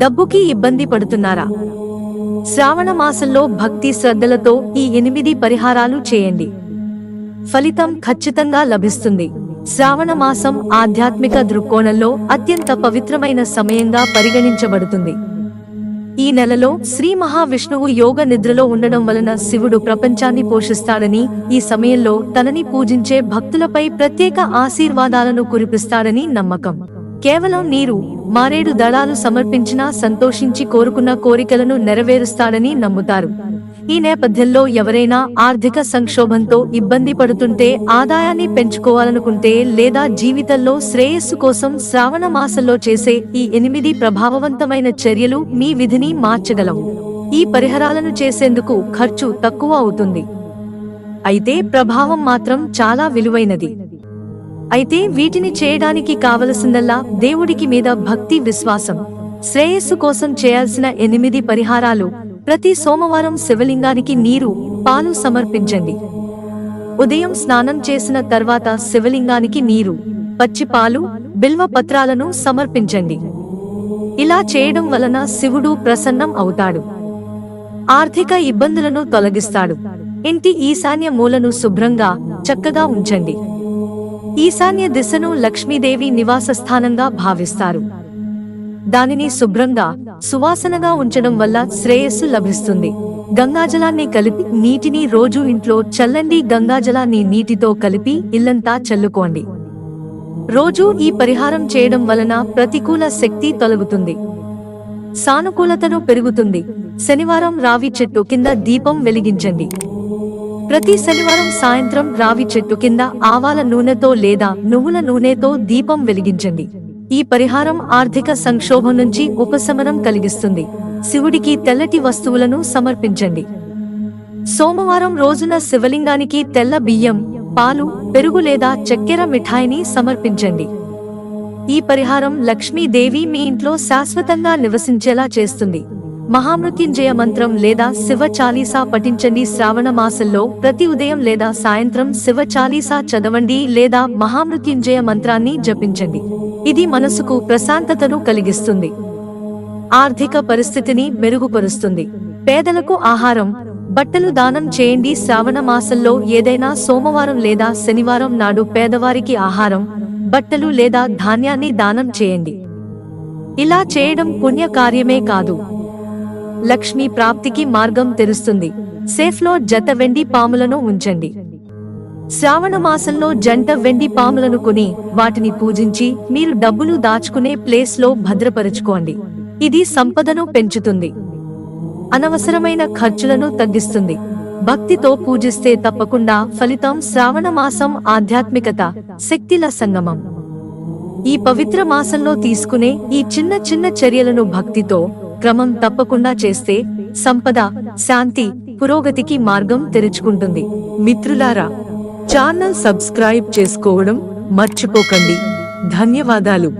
డబ్బుకి ఇబ్బంది పడుతున్నారా? శ్రావణ మాసంలో భక్తి శ్రద్ధలతో ఈ 8 పరిహారాలు చేయండి. ఫలితం ఖచ్చితంగా లభిస్తుంది. శ్రావణ మాసం ఆధ్యాత్మిక దృక్కోణంలో అత్యంత పవిత్రమైన సమయంగా పరిగణించబడుతుంది. ఈ నెలలో శ్రీ మహావిష్ణువు యోగ నిద్రలో ఉండడం వలన శివుడు ప్రపంచాన్ని పోషిస్తాడని, ఈ సమయంలో తనని పూజించే భక్తులపై ప్రత్యేక ఆశీర్వాదాలను కురిపిస్తాడని నమ్మకం. కేవలం నీరు, మారేడు దళాలు సమర్పించినా సంతోషించి కోరుకున్న కోరికలను నెరవేరుస్తాడని నమ్ముతారు. ఈ నేపథ్యంలో ఎవరైనా ఆర్థిక సంక్షోభంతో ఇబ్బంది పడుతుంటే, ఆదాయాన్ని పెంచుకోవాలనుకుంటే లేదా జీవితంలో శ్రేయస్సు కోసం శ్రావణ మాసంలో చేసే ఈ 8 ప్రభావవంతమైన చర్యలు మీ విధిని మార్చగలవు. ఈ పరిహారాలను చేసేందుకు ఖర్చు తక్కువ అవుతుంది, అయితే ప్రభావం మాత్రం చాలా విలువైనది. అయితే వీటిని చేయడానికి కావలసిందల్లా దేవుడికి మీద భక్తి, విశ్వాసం. శ్రేయస్సు కోసం చేయాల్సిన 8 పరిహారాలు: ప్రతి సోమవారం శివలింగానికి నీరు, పాలు సమర్పించండి. ఉదయం స్నానం చేసిన తర్వాత శివలింగానికి నీరు, పచ్చి పాలు, బిల్వ పత్రాలను సమర్పించండి. ఇలా చేయడం వలన శివుడు ప్రసన్నం అవుతాడు, ఆర్థిక ఇబ్బందులను తొలగిస్తాడు. ఇంటి ఈశాన్య మూలను శుభ్రంగా, చక్కగా ఉంచండి. ఈశాన్య దిశను లక్ష్మీదేవి నివాస స్థానంగా భావిస్తారు. దానిని శుభ్రంగా, సువాసనగా ఉంచడం వల్ల శ్రేయస్సు లభిస్తుంది. గంగాజలాన్ని కలిపి నీటిని రోజు ఇంట్లో చల్లండి. గంగాజలాన్ని నీటితో కలిపి ఇల్లంతా చల్లుకోండి. రోజూ ఈ పరిహారం చేయడం వలన ప్రతికూల శక్తి తొలగుతుంది, సానుకూలతను పెరుగుతుంది. శనివారం రావి చెట్టు కింద దీపం వెలిగించండి. ప్రతి శనివారం సాయంత్రం రావి చెట్టు కింద ఆవాల నూనెతో లేదా నువ్వుల నూనెతో దీపం వెలిగించండి. ఈ పరిహారం ఆర్థిక సంక్షోభం నుంచి ఉపశమనం కలిగిస్తుంది. శివుడికి తెల్లటి వస్తువులను సమర్పించండి. సోమవారం రోజున శివలింగానికి తెల్ల బియ్యం, పాలు, పెరుగు లేదా చక్కెర మిఠాయిని సమర్పించండి. ఈ పరిహారం లక్ష్మీదేవి మీ ఇంట్లో శాశ్వతంగా నివసించేలా చేస్తుంది. మహామృత్యుంజయ మంత్రం లేదా శివ చాలీసా పఠించండి. శ్రావణ మాసంలో ప్రతి ఉదయం లేదా సాయంత్రం శివ చాలీసా చదవండి లేదా మహామృత్యుంజయ మంత్రాన్ని జపించండి. ఇది మనసుకు ప్రశాంతతను కలిగిస్తుంది, ఆర్థిక పరిస్థితిని మెరుగుపరుస్తుంది. పేదలకు ఆహారం, బట్టలు దానం చేయండి. శ్రావణ మాసంలో ఏదైనా సోమవారం లేదా శనివారం నాడు పేదవారికి ఆహారం, బట్టలు లేదా ధాన్యాన్ని దానం చేయండి. ఇలా చేయడం పుణ్యకార్యమే కాదు, లక్ష్మీ ప్రాప్తికి మార్గం తెరుస్తుంది. సేఫ్లో జత వెండి పాములను ఉంచండి. శ్రావణ మాసంలో జంట వెండి పాములను కొని వాటిని పూజించి మీరు డబ్బులు దాచుకునే ప్లేస్ లో భద్రపరుచుకోండి. ఇది సంపదను పెంచుతుంది, అనవసరమైన ఖర్చులను తగ్గిస్తుంది. భక్తితో పూజిస్తే తప్పకుండా ఫలితం. శ్రావణ మాసం ఆధ్యాత్మికత, శక్తిల సంగమం. ఈ పవిత్ర మాసంలో తీసుకునే ఈ చిన్న చిన్న చర్యలను భక్తితో, క్రమం తప్పకుండా చేస్తే సంపద, శాంతి, పురోగతికి మార్గం తెరుచుకుంటుంది. మిత్రులారా, ఛానల్ సబ్స్క్రైబ్ చేసుకోవడం మర్చిపోకండి. ధన్యవాదాలు.